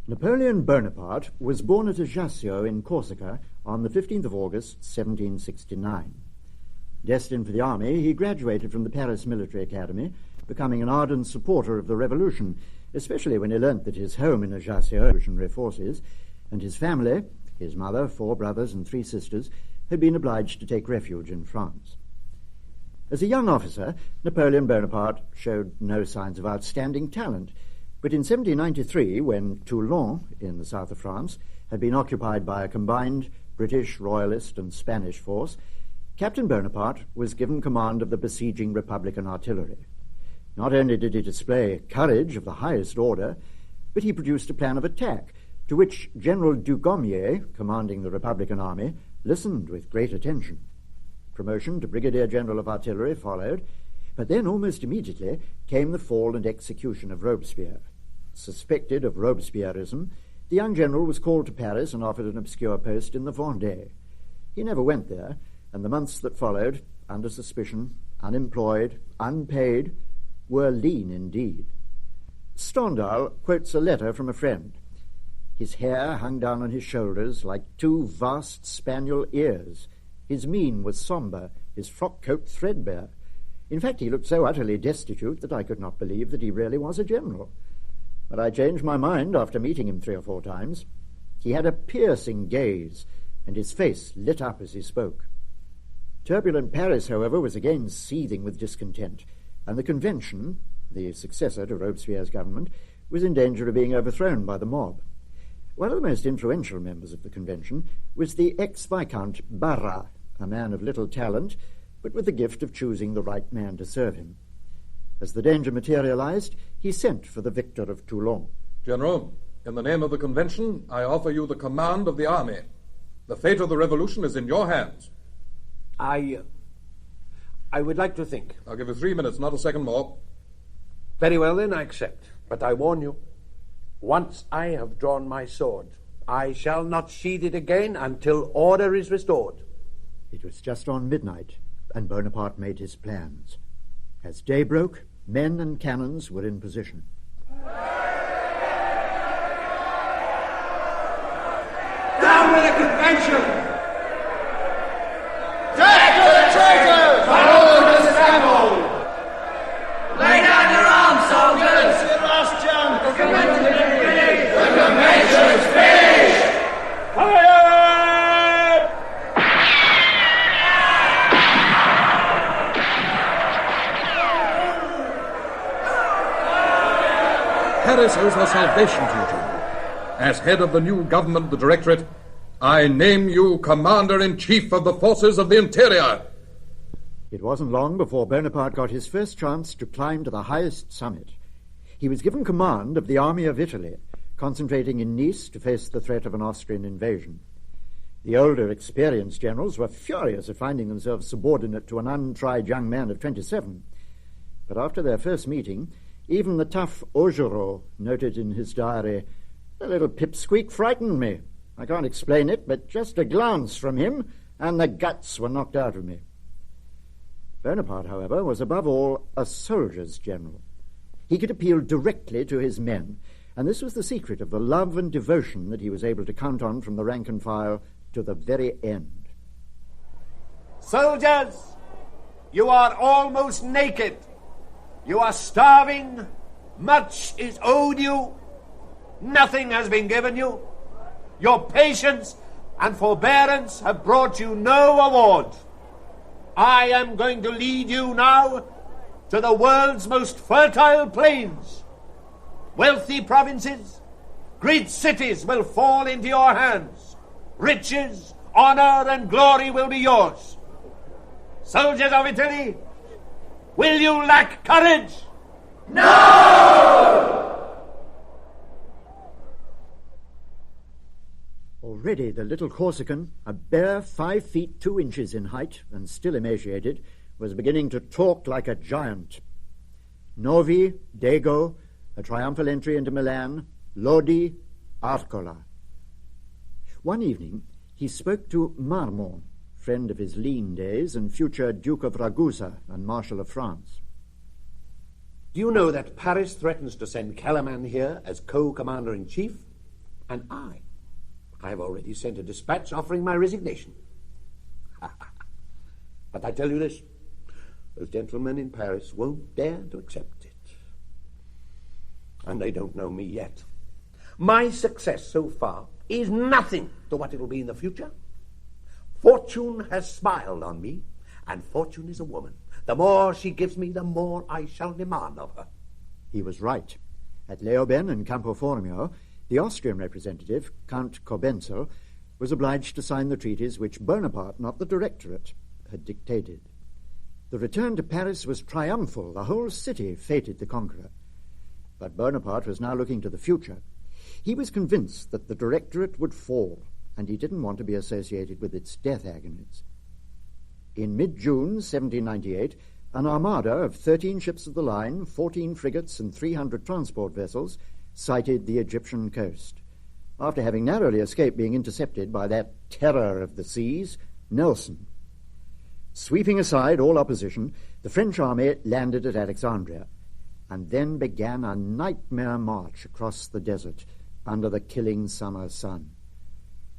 Napoleon Bonaparte was born at Ajaccio in Corsica on the 15th of August, 1769. Destined for the army, he graduated from the Paris Military Academy, becoming an ardent supporter of the revolution, especially when he learnt that his home in Ajaccio, revolutionary forces, and his family, his mother, 4 brothers and 3 sisters, had been obliged to take refuge in France. As a young officer, Napoleon Bonaparte showed no signs of outstanding talent, but in 1793, when Toulon, in the south of France, had been occupied by a combined British, Royalist and Spanish force, Captain Bonaparte was given command of the besieging Republican artillery. Not only did he display courage of the highest order, but he produced a plan of attack, to which General Dugommier, commanding the Republican army, listened with great attention. Promotion to Brigadier General of Artillery followed, but then almost immediately came the fall and execution of Robespierre. Suspected of Robespierreism, the young general was called to Paris and offered an obscure post in the Vendée. He never went there, and the months that followed, under suspicion, unemployed, unpaid, were lean indeed. Stendhal quotes a letter from a friend. His hair hung down on his shoulders like 2 vast spaniel ears. His mien was sombre, his frock-coat threadbare. In fact, he looked so utterly destitute that I could not believe that he really was a general. But I changed my mind after meeting him 3 or 4 times. He had a piercing gaze, and his face lit up as he spoke. Turbulent Paris, however, was again seething with discontent, and the Convention, the successor to Robespierre's government, was in danger of being overthrown by the mob. One of the most influential members of the Convention was the ex-Viscount Barras, a man of little talent, but with the gift of choosing the right man to serve him. As the danger materialized, he sent for the victor of Toulon. General, in the name of the Convention, I offer you the command of the army. The fate of the revolution is in your hands. I would like to think. I'll give you 3 minutes, not a second more. Very well, then, I accept. But I warn you, once I have drawn my sword, I shall not sheathe it again until order is restored. It was just on midnight, and Bonaparte made his plans. As day broke, men and cannons were in position. Down with the Convention! Death to the traitors! Follow the scaffold! Lay down your arms, soldiers! It's your last chance! The Convention is finished! The Convention is finished! Fire! Paris owes her salvation to you, General. As head of the new government, the Directorate, I name you Commander-in-Chief of the Forces of the Interior. It wasn't long before Bonaparte got his first chance to climb to the highest summit. He was given command of the army of Italy, concentrating in Nice to face the threat of an Austrian invasion. The older, experienced generals were furious at finding themselves subordinate to an untried young man of 27. But after their first meeting, even the tough Augereau noted in his diary, "The little pipsqueak frightened me. I can't explain it, but just a glance from him, and the guts were knocked out of me." Bonaparte, however, was above all a soldier's general. He could appeal directly to his men, and this was the secret of the love and devotion that he was able to count on from the rank and file to the very end. Soldiers, you are almost naked. You are starving. Much is owed you. Nothing has been given you. Your patience and forbearance have brought you no award. I am going to lead you now to the world's most fertile plains. Wealthy provinces, great cities will fall into your hands. Riches, honor, and glory will be yours. Soldiers of Italy, will you lack courage? No! Already the little Corsican, a bare 5 feet 2 inches in height and still emaciated, was beginning to talk like a giant. Novi, Dego, a triumphal entry into Milan, Lodi, Arcola. One evening he spoke to Marmont, friend of his lean days and future Duke of Ragusa and Marshal of France. Do you know that Paris threatens to send Kellerman here as co-commander-in-chief? And I have already sent a dispatch offering my resignation. But I tell you this, those gentlemen in Paris won't dare to accept it. And they don't know me yet. My success so far is nothing to what it'll be in the future. Fortune has smiled on me, and Fortune is a woman. The more she gives me, the more I shall demand of her. He was right. At Leoben and Campo Formio, the Austrian representative, Count Cobenzl, was obliged to sign the treaties which Bonaparte, not the Directorate, had dictated. The return to Paris was triumphal. The whole city feted the conqueror. But Bonaparte was now looking to the future. He was convinced that the Directorate would fall, and he didn't want to be associated with its death agonies. In mid-June 1798, an armada of 13 ships of the line, 14 frigates, and 300 transport vessels sighted the Egyptian coast, after having narrowly escaped being intercepted by that terror of the seas, Nelson. Sweeping aside all opposition, the French army landed at Alexandria, and then began a nightmare march across the desert under the killing summer sun.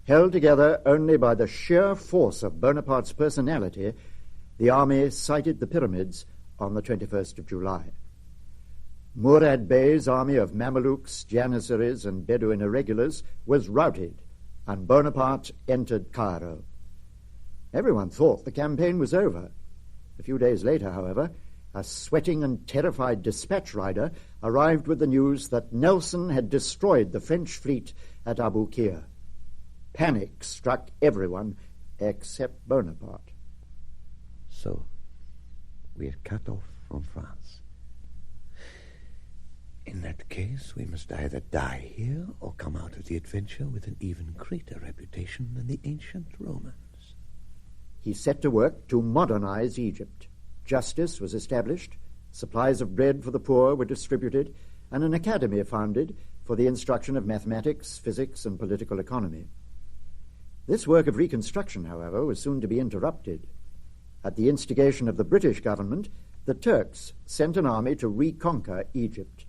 Held together only by the sheer force of Bonaparte's personality, the army sighted the pyramids on the 21st of July. Murad Bey's army of Mamelukes, Janissaries, and Bedouin irregulars was routed, and Bonaparte entered Cairo. Everyone thought the campaign was over. A few days later, however, a sweating and terrified dispatch rider arrived with the news that Nelson had destroyed the French fleet at Abu Qir. Panic struck everyone except Bonaparte. So, we're cut off from France. In that case, we must either die here or come out of the adventure with an even greater reputation than the ancient Romans. He set to work to modernize Egypt. Justice was established, supplies of bread for the poor were distributed, and an academy founded for the instruction of mathematics, physics, and political economy. This work of reconstruction, however, was soon to be interrupted. At the instigation of the British government, the Turks sent an army to reconquer Egypt,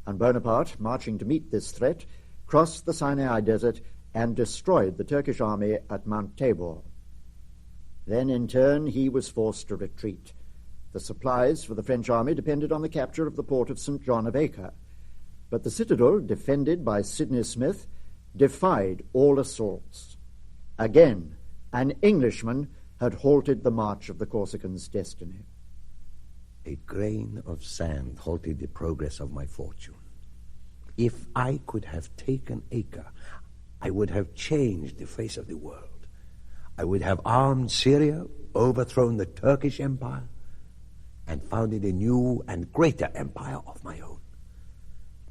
and Bonaparte, marching to meet this threat, crossed the Sinai Desert and destroyed the Turkish army at Mount Tabor. Then, in turn, he was forced to retreat. The supplies for the French army depended on the capture of the port of St. John of Acre, but the citadel, defended by Sidney Smith, defied all assaults. Again, an Englishman had halted the march of the Corsicans' destiny. A grain of sand halted the progress of my fortune. If I could have taken Acre, I would have changed the face of the world. I would have armed Syria, overthrown the Turkish Empire, and founded a new and greater empire of my own.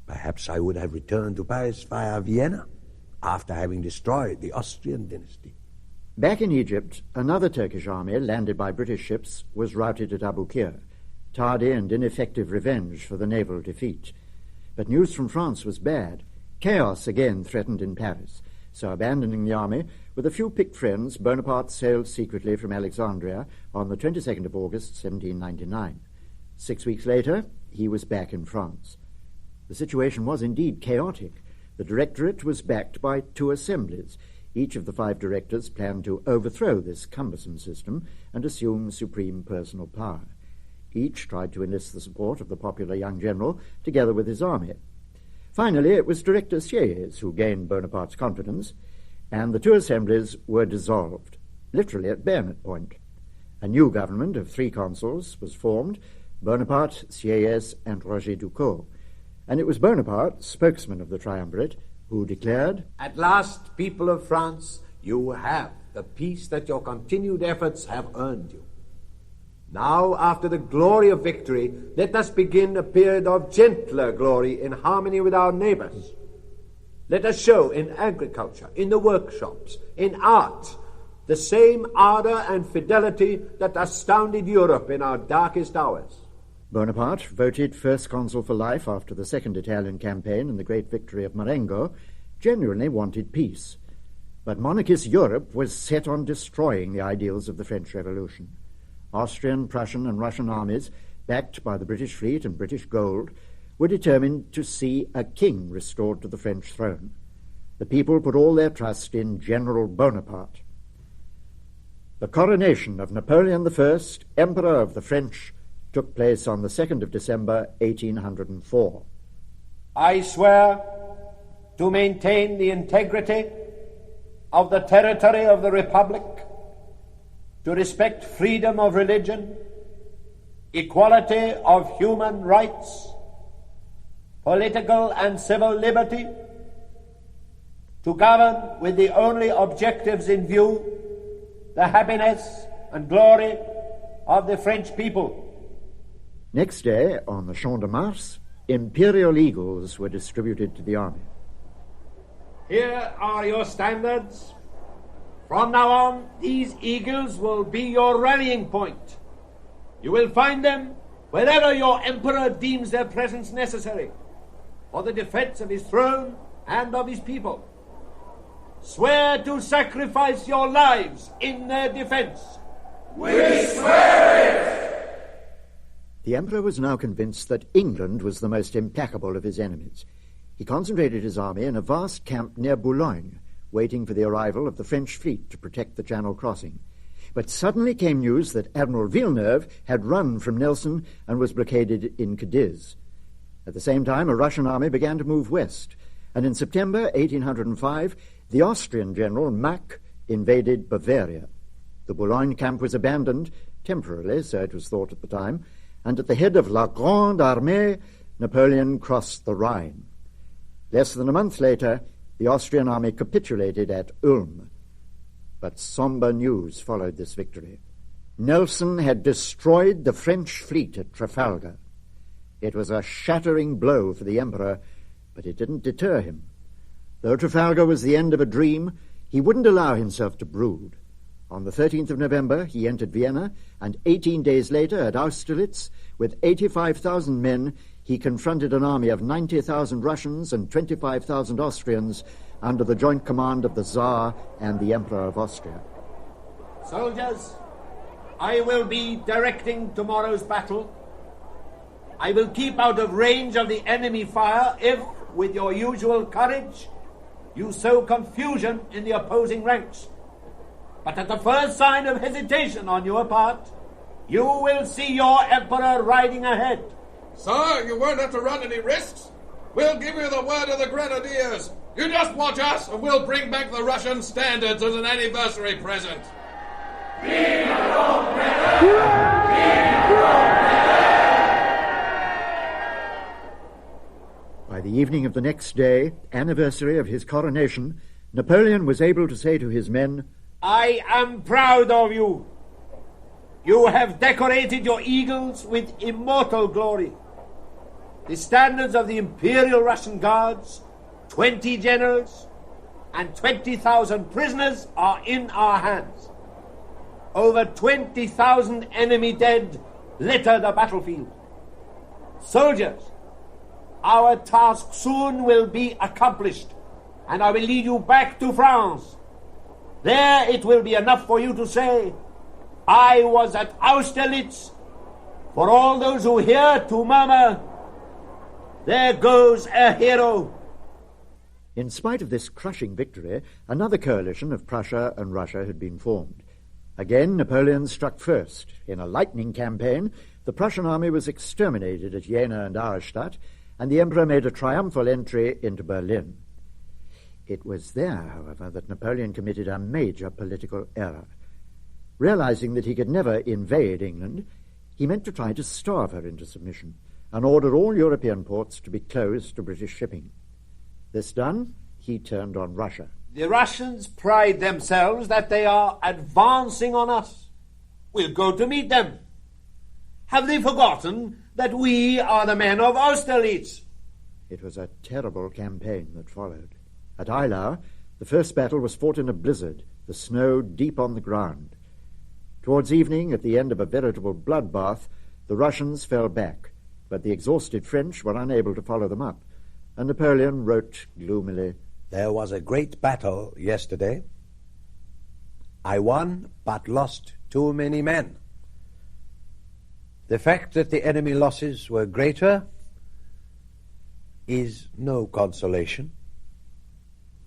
Perhaps I would have returned to Paris via Vienna, after having destroyed the Austrian dynasty. Back in Egypt, another Turkish army, landed by British ships, was routed at Abu Qir, tardy and ineffective revenge for the naval defeat. But news from France was bad. Chaos again threatened in Paris. So, abandoning the army, with a few picked friends, Bonaparte sailed secretly from Alexandria on the 22nd of August, 1799. 6 weeks later, he was back in France. The situation was indeed chaotic. The Directorate was backed by 2 assemblies. Each of the 5 directors planned to overthrow this cumbersome system and assume supreme personal power. Each tried to enlist the support of the popular young general, together with his army. Finally, it was Director Sieyès who gained Bonaparte's confidence, and the 2 assemblies were dissolved, literally at bayonet point. A new government of 3 consuls was formed, Bonaparte, Sieyès, and Roger Ducos, and it was Bonaparte, spokesman of the triumvirate, who declared, "At last, people of France, you have the peace that your continued efforts have earned you. Now, after the glory of victory, let us begin a period of gentler glory in harmony with our neighbors. Let us show in agriculture, in the workshops, in art, the same ardor and fidelity that astounded Europe in our darkest hours." Bonaparte, voted first consul for life after the Second Italian campaign and the great victory of Marengo, genuinely wanted peace. But monarchist Europe was set on destroying the ideals of the French Revolution. Austrian, Prussian, and Russian armies, backed by the British fleet and British gold, were determined to see a king restored to the French throne. The people put all their trust in General Bonaparte. The coronation of Napoleon I, Emperor of the French, took place on the 2nd of December, 1804. I swear to maintain the integrity of the territory of the Republic, to respect freedom of religion, equality of human rights, political and civil liberty, to govern with the only objectives in view, the happiness and glory of the French people. Next day, on the Champ de Mars, imperial eagles were distributed to the army. Here are your standards. From now on, these eagles will be your rallying point. You will find them wherever your emperor deems their presence necessary for the defense of his throne and of his people. Swear to sacrifice your lives in their defense. We swear it! The emperor was now convinced that England was the most implacable of his enemies. He concentrated his army in a vast camp near Boulogne, waiting for the arrival of the French fleet to protect the Channel crossing. But suddenly came news that Admiral Villeneuve had run from Nelson and was blockaded in Cadiz. At the same time, a Russian army began to move west, and in September 1805, the Austrian general Mack invaded Bavaria. The Boulogne camp was abandoned, temporarily, so it was thought at the time, and at the head of La Grande Armée, Napoleon crossed the Rhine. Less than a month later, the Austrian army capitulated at Ulm. But sombre news followed this victory. Nelson had destroyed the French fleet at Trafalgar. It was a shattering blow for the emperor, but it didn't deter him. Though Trafalgar was the end of a dream, he wouldn't allow himself to brood. On the 13th of November, he entered Vienna, and 18 days later, at Austerlitz, with 85,000 men, he confronted an army of 90,000 Russians and 25,000 Austrians under the joint command of the Tsar and the Emperor of Austria. Soldiers, I will be directing tomorrow's battle. I will keep out of range of the enemy fire if, with your usual courage, you sow confusion in the opposing ranks. But at the first sign of hesitation on your part, you will see your emperor riding ahead. Sir, you won't have to run any risks. We'll give you the word of the grenadiers. You just watch us, and we'll bring back the Russian standards as an anniversary present. By the evening of the next day, anniversary of his coronation, Napoleon was able to say to his men, I am proud of you. You have decorated your eagles with immortal glory. The standards of the Imperial Russian Guards, 20 generals, and 20,000 prisoners are in our hands. Over 20,000 enemy dead litter the battlefield. Soldiers, our task soon will be accomplished, and I will lead you back to France. There it will be enough for you to say, I was at Austerlitz. For all those who hear to murmur, there goes a hero. In spite of this crushing victory, another coalition of Prussia and Russia had been formed. Again, Napoleon struck first. In a lightning campaign, the Prussian army was exterminated at Jena and Auerstadt, and the emperor made a triumphal entry into Berlin. It was there, however, that Napoleon committed a major political error. Realizing that he could never invade England, he meant to try to starve her into submission, and ordered all European ports to be closed to British shipping. This done, he turned on Russia. The Russians pride themselves that they are advancing on us. We'll go to meet them. Have they forgotten that we are the men of Austerlitz? It was a terrible campaign that followed. At Eylau, the first battle was fought in a blizzard, the snow deep on the ground. Towards evening, at the end of a veritable bloodbath, the Russians fell back, but the exhausted French were unable to follow them up, and Napoleon wrote gloomily, There was a great battle yesterday. I won, but lost too many men. The fact that the enemy losses were greater is no consolation.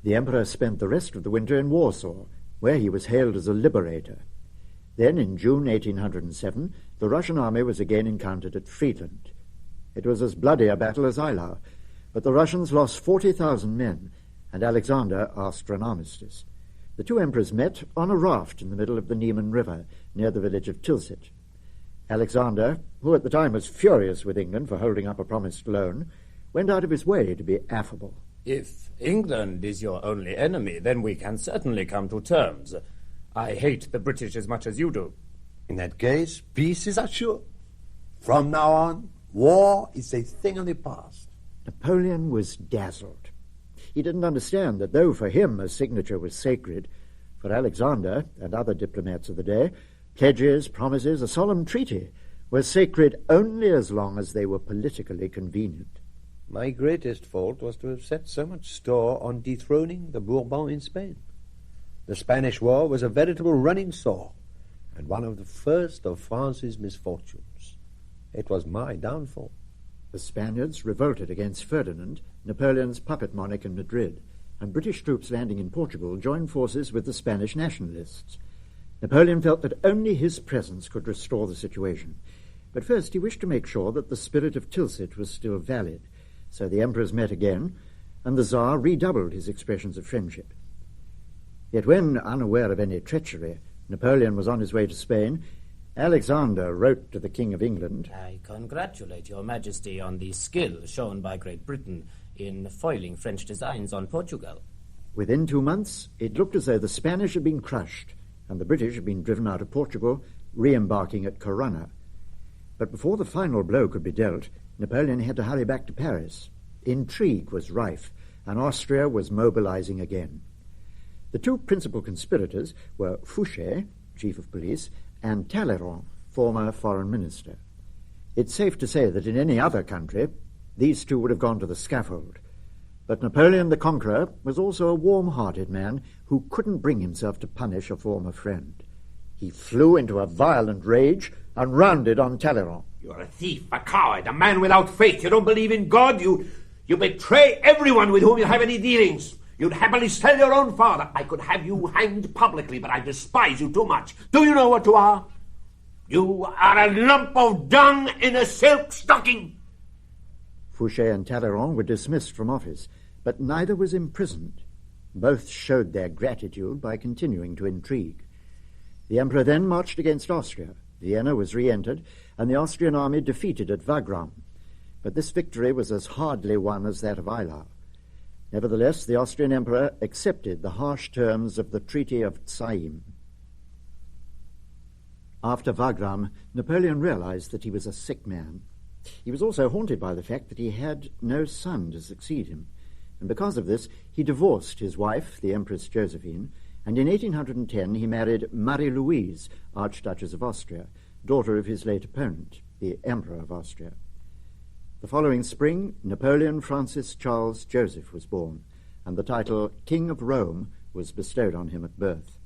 The Emperor spent the rest of the winter in Warsaw, where he was hailed as a liberator. Then, in June 1807, the Russian army was again encountered at Friedland. It was as bloody a battle as Eylau, but the Russians lost 40,000 men, and Alexander asked for an armistice. The two emperors met on a raft in the middle of the Niemen River, near the village of Tilsit. Alexander, who at the time was furious with England for holding up a promised loan, went out of his way to be affable. If England is your only enemy, then we can certainly come to terms. I hate the British as much as you do. In that case, peace is assured. From now on, war is a thing of the past. Napoleon was dazzled. He didn't understand that though for him a signature was sacred, for Alexander and other diplomats of the day, pledges, promises, a solemn treaty were sacred only as long as they were politically convenient. My greatest fault was to have set so much store on dethroning the Bourbons in Spain. The Spanish War was a veritable running sore, and one of the first of France's misfortunes. It was my downfall. The Spaniards revolted against Ferdinand, Napoleon's puppet monarch in Madrid, and British troops landing in Portugal joined forces with the Spanish nationalists. Napoleon felt that only his presence could restore the situation. But first he wished to make sure that the spirit of Tilsit was still valid. So the emperors met again, and the Tsar redoubled his expressions of friendship. Yet when, unaware of any treachery, Napoleon was on his way to Spain, Alexander wrote to the King of England, I congratulate your Majesty on the skill shown by Great Britain in foiling French designs on Portugal. Within 2 months, it looked as though the Spanish had been crushed, and the British had been driven out of Portugal, re-embarking at Corunna. But before the final blow could be dealt, Napoleon had to hurry back to Paris. Intrigue was rife, and Austria was mobilizing again. The two principal conspirators were Fouché, chief of police, and Talleyrand, former foreign minister. It's safe to say that in any other country, these two would have gone to the scaffold. But Napoleon the Conqueror was also a warm-hearted man who couldn't bring himself to punish a former friend. He flew into a violent rage and rounded on Talleyrand. You're a thief, a coward, a man without faith. You don't believe in God. You betray everyone with whom you have any dealings. You'd happily sell your own father. I could have you hanged publicly, but I despise you too much. Do you know what you are? You are a lump of dung in a silk stocking. Fouché and Talleyrand were dismissed from office, but neither was imprisoned. Both showed their gratitude by continuing to intrigue. The emperor then marched against Austria. Vienna was re-entered, and the Austrian army defeated at Wagram. But this victory was as hardly won as that of Eylau. Nevertheless, the Austrian emperor accepted the harsh terms of the Treaty of Tsaim. After Wagram, Napoleon realized that he was a sick man. He was also haunted by the fact that he had no son to succeed him, and because of this, he divorced his wife, the Empress Josephine, and in 1810 he married Marie-Louise, Archduchess of Austria, daughter of his late opponent, the Emperor of Austria. The following spring, Napoleon Francis Charles Joseph was born, and the title King of Rome was bestowed on him at birth.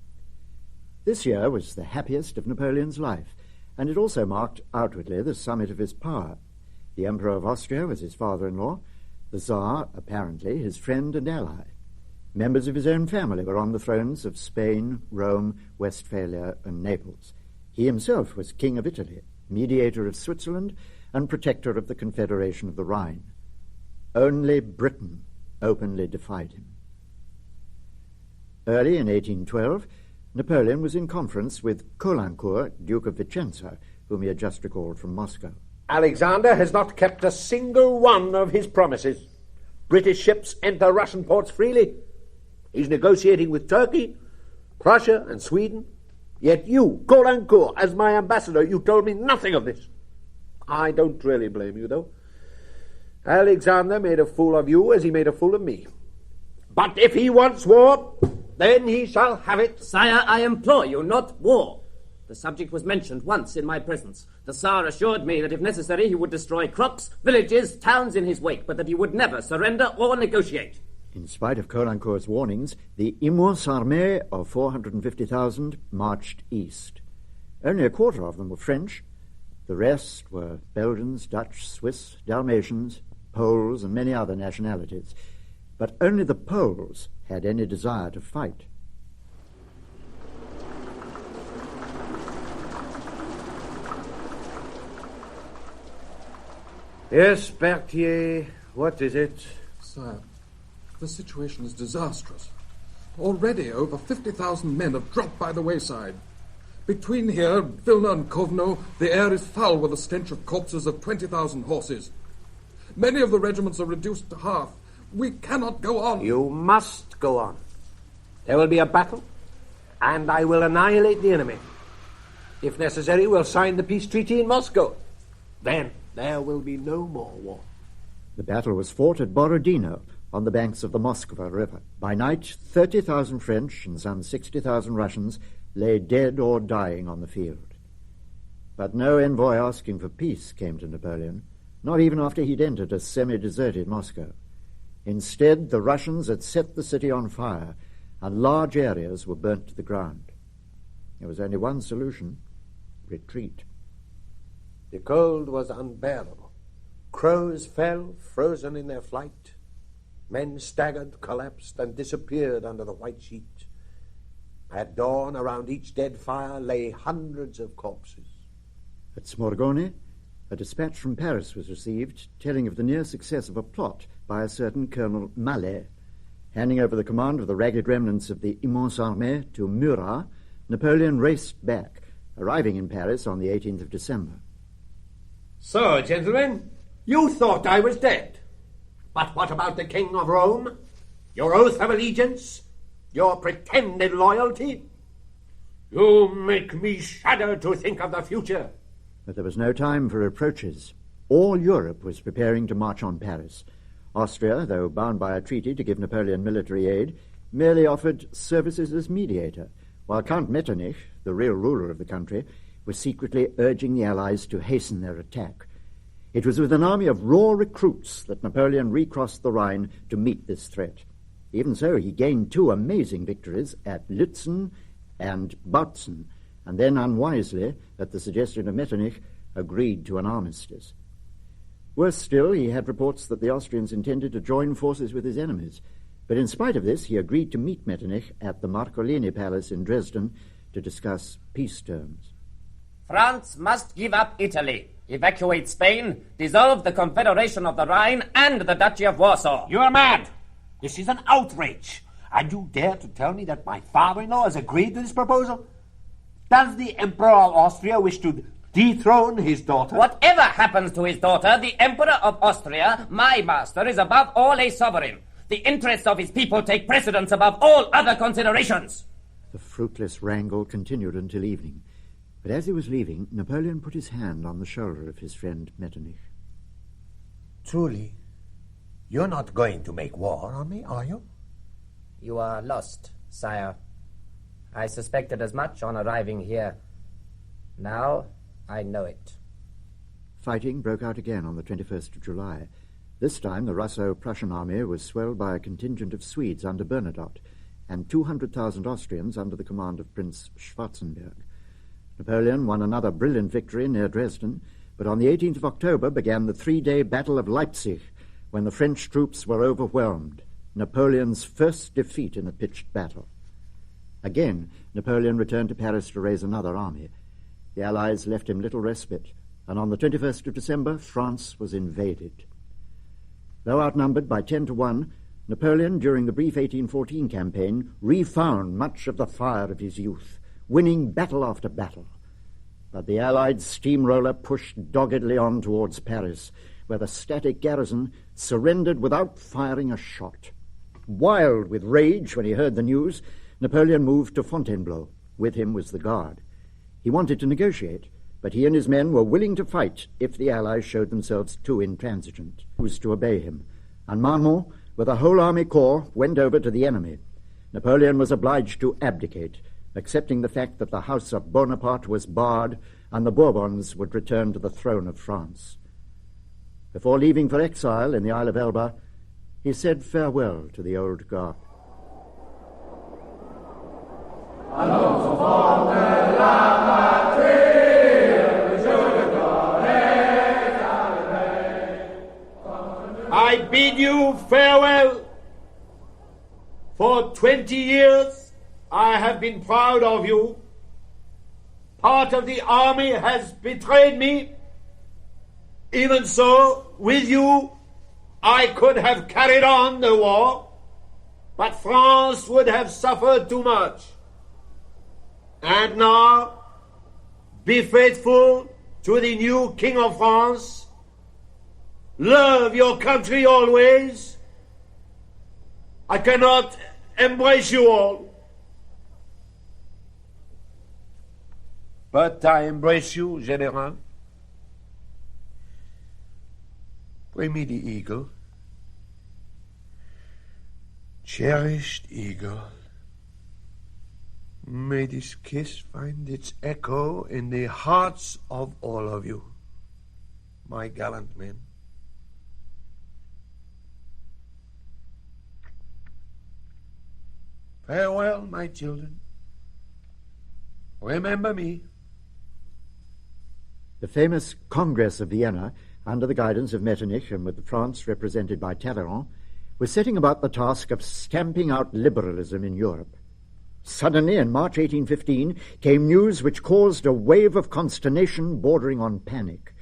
This year was the happiest of Napoleon's life, and it also marked outwardly the summit of his power. The Emperor of Austria was his father-in-law, the Tsar, apparently, his friend and ally. Members of his own family were on the thrones of Spain, Rome, Westphalia, and Naples. He himself was King of Italy, mediator of Switzerland, and protector of the Confederation of the Rhine. Only Britain openly defied him. Early in 1812, Napoleon was in conference with Caulaincourt, Duke of Vicenza, whom he had just recalled from Moscow. Alexander has not kept a single one of his promises. British ships enter Russian ports freely. He's negotiating with Turkey, Prussia, and Sweden. Yet you, Caulaincourt, as my ambassador, you told me nothing of this. I don't really blame you, though. Alexander made a fool of you as he made a fool of me. But if he wants war, then he shall have it. Sire, I implore you, not war. The subject was mentioned once in my presence. The Tsar assured me that if necessary he would destroy crops, villages, towns in his wake, but that he would never surrender or negotiate. In spite of Caulaincourt's warnings, the immense armée of 450,000 marched east. Only a quarter of them were French. The rest were Belgians, Dutch, Swiss, Dalmatians, Poles, and many other nationalities. but only the Poles had any desire to fight. Yes, Berthier, what is it? Sire, the situation is disastrous. Already over 50,000 men have dropped by the wayside. Between here, Vilna and Kovno, the air is foul with the stench of corpses of 20,000 horses. Many of the regiments are reduced to half. We cannot go on. You must go on. There will be a battle, and I will annihilate the enemy. If necessary, we'll sign the peace treaty in Moscow. Then there will be no more war. The battle was fought at Borodino, on the banks of the Moskva River. By night, 30,000 French and some 60,000 Russians lay dead or dying on the field. But no envoy asking for peace came to Napoleon, not even after he'd entered a semi-deserted Moscow. Instead, the Russians had set the city on fire, and large areas were burnt to the ground. There was only one solution: retreat. The cold was unbearable. Crows fell, frozen in their flight. Men staggered, collapsed, and disappeared under the white sheet. At dawn, around each dead fire lay hundreds of corpses. At Smorgone, a dispatch from Paris was received telling of the near success of a plot by a certain Colonel Mallet. Handing over the command of the ragged remnants of the immense armée to Murat, Napoleon raced back, arriving in Paris on the 18th of December. So, gentlemen, you thought I was dead. But what about the King of Rome? Your oath of allegiance? Your pretended loyalty? You make me shudder to think of the future. But there was no time for reproaches. All Europe was preparing to march on Paris. Austria, though bound by a treaty to give Napoleon military aid, merely offered services as mediator, while Count Metternich, the real ruler of the country, was secretly urging the Allies to hasten their attack. It was with an army of raw recruits that Napoleon recrossed the Rhine to meet this threat. Even so, he gained 2 amazing victories at Lützen and Bautzen, and then unwisely, at the suggestion of Metternich, agreed to an armistice. Worse still, he had reports that the Austrians intended to join forces with his enemies, but in spite of this, he agreed to meet Metternich at the Marcolini Palace in Dresden to discuss peace terms. France must give up Italy, evacuate Spain, dissolve the Confederation of the Rhine and the Duchy of Warsaw. You are mad. This is an outrage. And you dare to tell me that my father-in-law has agreed to this proposal? Does the Emperor of Austria wish to dethrone his daughter? Whatever happens to his daughter, the Emperor of Austria, my master, is above all a sovereign. The interests of his people take precedence above all other considerations. The fruitless wrangle continued until evening. But as he was leaving, Napoleon put his hand on the shoulder of his friend Metternich. Truly, you're not going to make war on me, are you? You are lost, sire. I suspected as much on arriving here. Now I know it. Fighting broke out again on the 21st of July. This time the Russo-Prussian army was swelled by a contingent of Swedes under Bernadotte and 200,000 Austrians under the command of Prince Schwarzenberg. Napoleon won another brilliant victory near Dresden, but on the 18th of October began the 3-day Battle of Leipzig, when the French troops were overwhelmed, Napoleon's first defeat in a pitched battle. Again, Napoleon returned to Paris to raise another army. The Allies left him little respite, and on the 21st of December, France was invaded. Though outnumbered by 10-1, Napoleon, during the brief 1814 campaign, refound much of the fire of his youth, winning battle after battle. But the Allied steamroller pushed doggedly on towards Paris, where the static garrison surrendered without firing a shot. Wild with rage when he heard the news, Napoleon moved to Fontainebleau. With him was the Guard. He wanted to negotiate, but he and his men were willing to fight if the Allies showed themselves too intransigent. He was to obey him, and Marmont, with a whole army corps, went over to the enemy. Napoleon was obliged to abdicate, accepting the fact that the house of Bonaparte was barred and the Bourbons would return to the throne of France. Before leaving for exile in the Isle of Elba, he said farewell to the old guard. I bid you farewell, For 20 years I have been proud of you. Part of the army has betrayed me. Even so, with you, I could have carried on the war, but France would have suffered too much. And now, be faithful to the new King of France. Love your country always. I cannot embrace you all, but I embrace you, General. Bring me the eagle. Cherished eagle. May this kiss find its echo in the hearts of all of you, my gallant men. Farewell, my children. Remember me. The famous Congress of Vienna, under the guidance of Metternich and with France represented by Talleyrand, was setting about the task of stamping out liberalism in Europe. Suddenly, in March 1815, came news which caused a wave of consternation bordering on panic.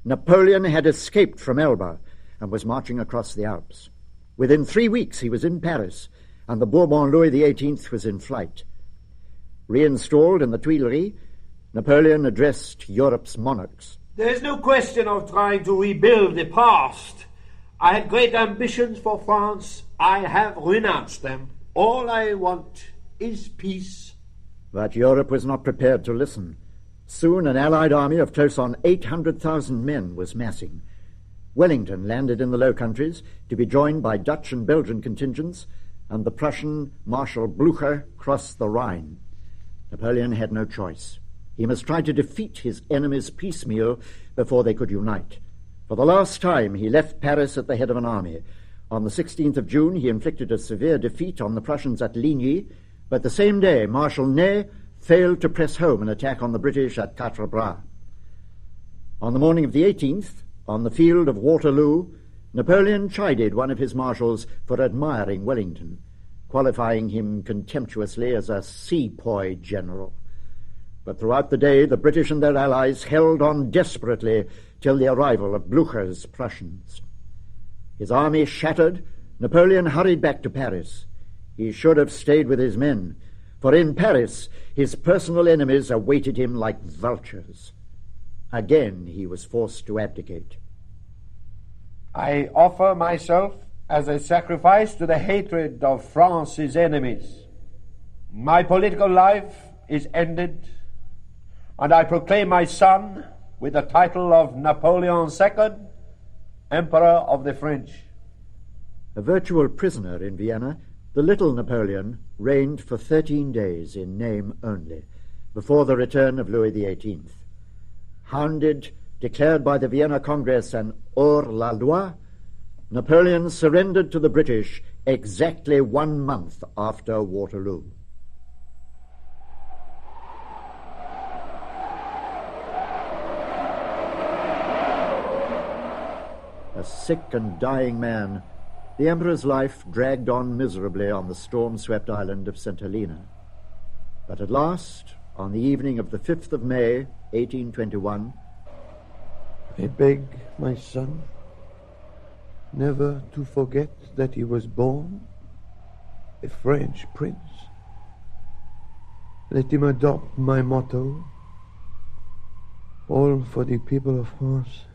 Napoleon had escaped from Elba and was marching across the Alps. Within 3 weeks he was in Paris, and the Bourbon Louis XVIII was in flight. Reinstalled in the Tuileries, Napoleon addressed Europe's monarchs. There is no question of trying to rebuild the past. I had great ambitions for France. I have renounced them. All I want is peace. But Europe was not prepared to listen. Soon an allied army of close on 800,000 men was massing. Wellington landed in the Low Countries to be joined by Dutch and Belgian contingents, and the Prussian Marshal Blücher crossed the Rhine. Napoleon had no choice. He must try to defeat his enemies piecemeal before they could unite. For the last time, he left Paris at the head of an army. On the 16th of June, he inflicted a severe defeat on the Prussians at Ligny, but the same day, Marshal Ney failed to press home an attack on the British at Quatre Bras. On the morning of the 18th, on the field of Waterloo, Napoleon chided one of his marshals for admiring Wellington, qualifying him contemptuously as a sepoy general. But throughout the day, the British and their allies held on desperately till the arrival of Blücher's Prussians. His army shattered, Napoleon hurried back to Paris. He should have stayed with his men, for in Paris his personal enemies awaited him like vultures. Again he was forced to abdicate. I offer myself as a sacrifice to the hatred of France's enemies. My political life is ended, and I proclaim my son with the title of Napoleon II, Emperor of the French. A virtual prisoner in Vienna, the little Napoleon reigned for 13 days in name only, before the return of Louis XVIII. Hounded, declared by the Vienna Congress an hors-la-loi, Napoleon surrendered to the British exactly 1 month after Waterloo. A sick and dying man, the Emperor's life dragged on miserably on the storm-swept island of St. Helena. But at last, on the evening of the 5th of May, 1821, I beg, my son, never to forget that he was born a French prince. Let him adopt my motto, all for the people of France.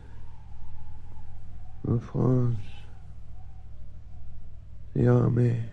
Of France, the army.